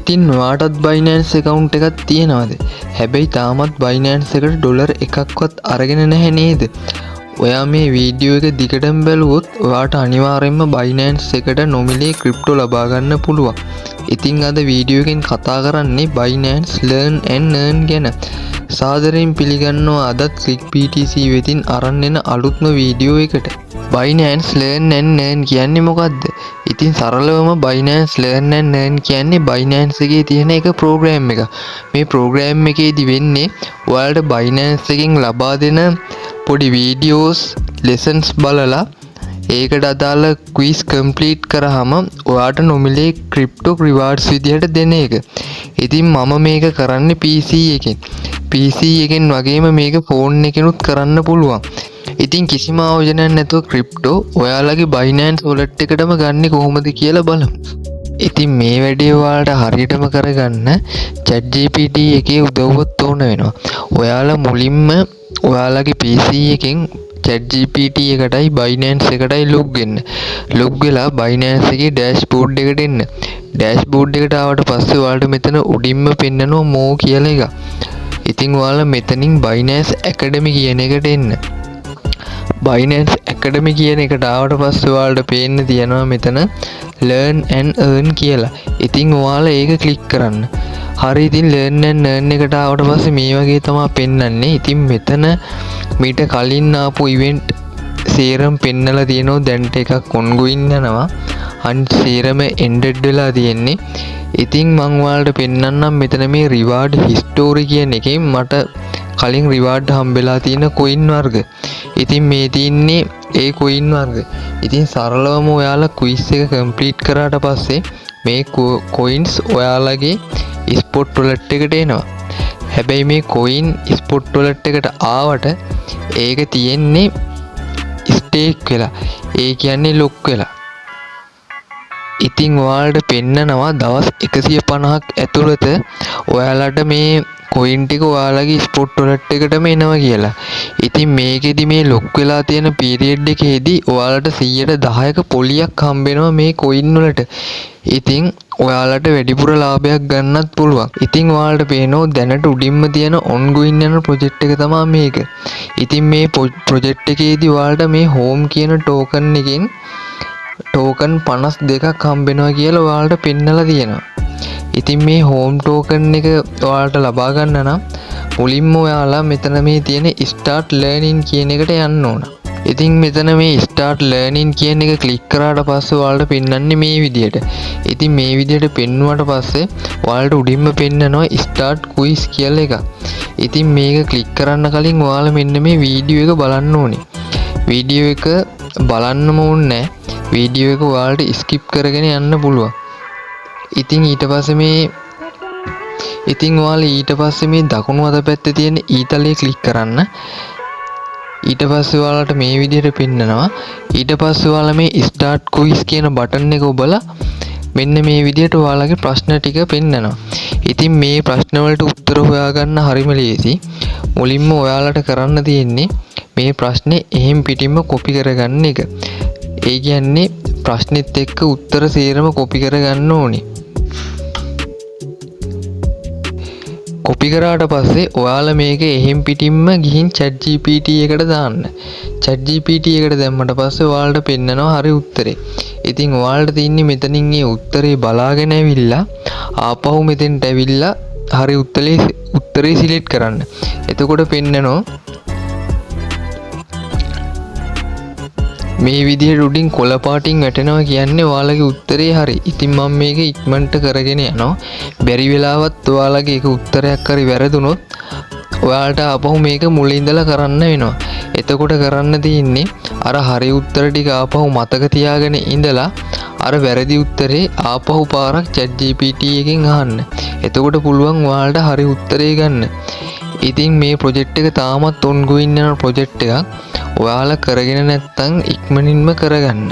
ඉතින් ඔයාටත් Binance account එකක් තියෙනවද? හැබැයි තාමත් Binance එකට ඩොලර් එකක්වත් අරගෙන නැහැ නේද? ඔයා මේ වීඩියෝ එක දිගටම බැලුවොත් ඔයාට අනිවාර්යෙන්ම Binance එකට නොමිලේ ක්‍රිප්ටෝ ලබා ගන්න පුළුවන්. ඉතින් අද වීඩියෝ එකෙන් කතා කරන්නේ Binance Learn and Earn ගැන. සාදරයෙන් පිළිගන්නවා අදත් Click BTC වෙතින් අරන් එන අලුත්ම වීඩියෝ එකට. Binance Learn and Earn කියන්නේ මොකද්ද? ඉතින් සරලවම Binance Learn and Earn කියන්නේ Binance එකේ තියෙන එක ප්‍රෝග්‍රෑම් එක. මේ ප්‍රෝග්‍රෑම් එකේදී වෙන්නේ ඔයාලට Binance එකෙන් ලබා දෙන පොඩි වීඩියෝස් lessons බලලා ඒකට අදාළ quiz complete කරාම ඔයාට නොමිලේ crypto rewards විදිහට දෙන එක. ඉතින් මම මේක කරන්නේ PC එකෙන්. PC එකෙන් වගේම මේක phone එකෙනුත් කරන්න පුළුවන්. ඉතින් කිසිම ආයෝජනයක් නැතුව crypto ඔයාලගේ Binance wallet එකටම ගන්න කොහොමද කියලා බලමු. ඉතින් මේ වැඩේ ඔයාලට හරියටම කරගන්න ChatGPT එකේ උදව්වක් ඕන වෙනවා. ඔයාලා මුලින්ම ඔයාලගේ PC එකෙන් ChatGPT එකටයි Binance එකටයි log වෙන්න. log වෙලා Binance එකේ dashboard එකට එන්න. dashboard එකට ආවට පස්සේ ඔයාලට මෙතන උඩින්ම පෙන්නනවා more කියලා එක. ඉතින් ඔයාලා මෙතනින් Binance Academy කියන එකට එන්න. Binance Academy කියන එකට ආවට පස්සේ ඔයාලට පේන්න තියෙනවා මෙතන Learn and Earn කියලා. ඉතින් ඔයාලා ඒක click කරන්න. හරි ඉතින් Learn and Earn එකට ආවට පස්සේ මේ වගේ තමයි පෙන්වන්නේ. ඉතින් මෙතන මීට කලින් ආපු event සේරම පෙන්නලා තියෙනවා. දැන්ට එකක් ongoing යනවා. අනිත් සේරම ended වෙලා තියෙන්නේ. ඉතින් මම ඔයාලට පෙන්නන්නම් මෙතන මේ reward history කියන එකෙන් මට කලින් reward හම්බෙලා තියෙන coin වර්ග. ඉතින් මේ තියන්නේ ඒ coin වර්ග. ඉතින් සරලවම ඔයාලා quiz එක complete කරාට පස්සේ මේ coins ඔයාලගේ spot wallet එකට එනවා. හැබැයි මේ coin spot wallet එකට ආවට ඒක තියෙන්නේ stake වෙලා. ඒ කියන්නේ lock වෙලා. ඉතින් ඔයාලට පෙන්නනවා දවස් 150ක් ඇතුළත ඔයාලට මේ coin ටික ඔයාලගේ spot wallet එකටම එනවා කියලා. ඉතින් මේකෙදි මේ lock වෙලා තියෙන period එකේදී ඔයාලට 110ක පොලියක් හම්බෙනවා මේ coin වලට. ඉතින් ඔයාලට වැඩිපුර ලාභයක් ගන්නත් පුළුවන්. ඉතින් ඔයාලට පේනවා දැනට උඩින්ම තියෙන ongoing යන project එක තමයි මේක. ඉතින් මේ project එකේදී ඔයාලට මේ home කියන token එකෙන් token 52ක් හම්බෙනවා කියලා ඔයාලට පෙන්නලා තියෙනවා. ඉතින් මේ home token එක ඔයාලට ලබා ගන්න නම් මුලින්ම ඔයාලා මෙතන මේ තියෙන start learning කියන එකට යන්න ඕන. ඉතින් මෙතන මේ start learning කියන එක click කරාට පස්සේ ඔයාලට පෙන්වන්නේ මේ විදියට. ඉතින් මේ විදියට පෙන්වුවාට පස්සේ ඔයාලට උඩින්ම පෙන්නනවා start quiz කියලා එකක්. ඉතින් මේක click කරන්න කලින් ඔයාලා මෙන්න මේ වීඩියෝ එක බලන්න ඕනේ. වීඩියෝ එක බලන්නම ඕනේ නැහැ. වීඩියෝ එක ඔයාලට skip කරගෙන යන්න පුළුවන්. ඉතින් ඊට පස්සේ මේ දකුණු අත පැත්තේ තියෙන ඊතලයේ ක්ලික් කරන්න. ඊට පස්සේ ඔයාලට මේ විදිහට පෙන්නනවා. ඊට පස්සේ ඔයාලා මේ start quiz කියන බටන් එක ඔබලා මෙන්න මේ විදිහට ඔයාලගේ ප්‍රශ්න ටික පෙන්නනවා. ඉතින් මේ ප්‍රශ්න වලට උත්තර හොයාගන්න හරිම ලේසි. මුලින්ම ඔයාලට කරන්න තියෙන්නේ මේ ප්‍රශ්නේ එහෙම් පිටින්ම කොපි කරගන්න එක. ඒ කියන්නේ ප්‍රශ්නෙත් එක්ක උත්තර සේරම කොපි කරගන්න ඕනේ. කොපි කරාට පස්සේ ඔයාලා මේක එහෙම් පිටින්ම ගිහින් ChatGPT එකට දාන්න. ChatGPT එකට දැම්මට පස්සේ ඔයාලට පෙන්නනවා හරි උත්තරේ. ඉතින් ඔයාලට තියන්නේ මෙතනින් මේ උත්තරේ බලාගෙන ඇවිල්ලා ආපහු මෙතෙන්ට ඇවිල්ලා හරි උත්තරේ සිලෙක්ට් කරන්න. එතකොට පෙන්නනවා මේ විදිහට උඩින් කොළ පාටින් වැටෙනවා කියන්නේ ඔයාලගේ උත්තරේ හරි. ඉතින් මම මේක ඉක්මනට කරගෙන යනවා. බැරි වෙලාවත් ඔයාලගේ එක උත්තරයක් හරි වැරදුනොත් ඔයාලට ආපහු මේක මුලින් ඉඳලා කරන්න වෙනවා. එතකොට කරන්න තියෙන්නේ අර හරි උත්තර ටික ආපහු මතක තියාගෙන ඉඳලා අර වැරදි උත්තරේ ආපහු පාරක් ChatGPT එකෙන් අහන්න. එතකොට පුළුවන් ඔයාලට හරි උත්තරේ ගන්න. ඉතින් මේ project එක තාමත් ongoing යන project එකක්. ඔයාලා කරගෙන නැත්නම් ඉක්මනින්ම කරගන්න.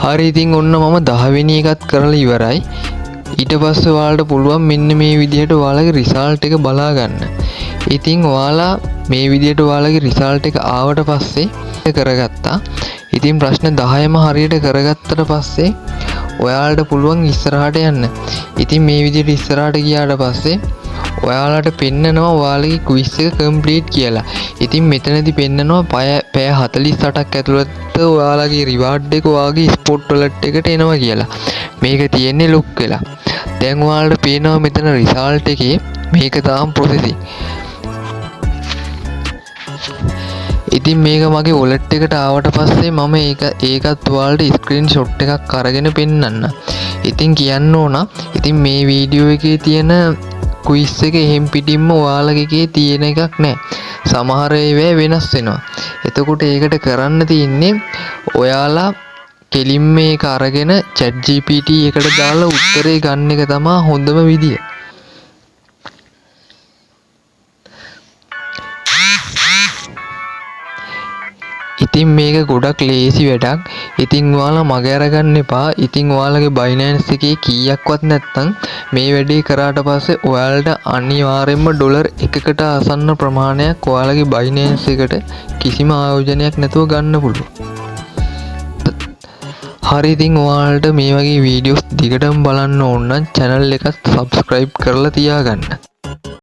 හරි ඉතින් ඔන්න මම 10 වෙනි එකත් කරලා ඉවරයි. ඊට පස්සේ ඔයාලට පුළුවන් මෙන්න මේ විදිහට ඔයාලගේ රිසල්ට් එක බලා ගන්න. ඉතින් ඔයාලා මේ විදිහට ඔයාලගේ රිසල්ට් එක ආවට පස්සේ කරගත්තා. ඉතින් ප්‍රශ්න 10ම හරියට කරගත්තට පස්සේ ඔයාලට පුළුවන් ඉස්සරහට යන්න. ඉතින් මේ විදිහට ඉස්සරහට ගියාට පස්සේ ඔයාලට පෙන්නනවා ඔයාලගේ ක්විස් එක කම්ප්ලීට් කියලා. ඉතින් මෙතනදී පෙන්නනවා පැය 48ක් ඇතුළත ඔයාලගේ රිවාර්ඩ් එක ඔයාගේ ස්පොට් වලට් එකට එනවා කියලා. මේක තියෙන්නේ ලොක් වෙලා. දැන් ඔයාලට පේනවා මෙතන රිසල්ට් එකේ මේක තාම ප්‍රොසෙසින්. ඉතින් මේක මගේ වොලට් එකට ආවට පස්සේ මම ඒකත් ඔයාලට ස්ක්‍රීන්ෂොට් එකක් අරගෙන පෙන්නන්න. ඉතින් කියන්න ඕන ඉතින් මේ වීඩියෝ එකේ තියෙන ක්විස් එක එහෙම් පිටින්ම ඔයාලගේ එකේ තියෙන එකක් නෑ. සමහර ඒවා වෙනස් වෙනවා. එතකොට ඒකට කරන්න තියෙන්නේ ඔයාලා කෙලින්ම මේක අරගෙන chat GPT එකට දාලා උත්තරේ ගන්න එක තමයි හොඳම විදිය. ඉතින් මේක ගොඩක් ලේසි වැඩක්. ඉතින් ඔයාලා මග අරගන්න එපා. ඉතින් ඔයාලගේ Binance එකේ කීයක්වත් නැත්නම් මේ වැඩේ කරාට පස්සේ ඔයාලට අනිවාර්යයෙන්ම ඩොලර් 1කට ආසන්න ප්‍රමාණයක් ඔයාලගේ Binance එකට කිසිම ආයෝජනයක් නැතුව ගන්න පුළුවන්. හරි ඉතින් ඔයාලට මේ වගේ වීඩියෝස් දිගටම බලන්න ඕන නම් channel එක subscribe කරලා තියාගන්න.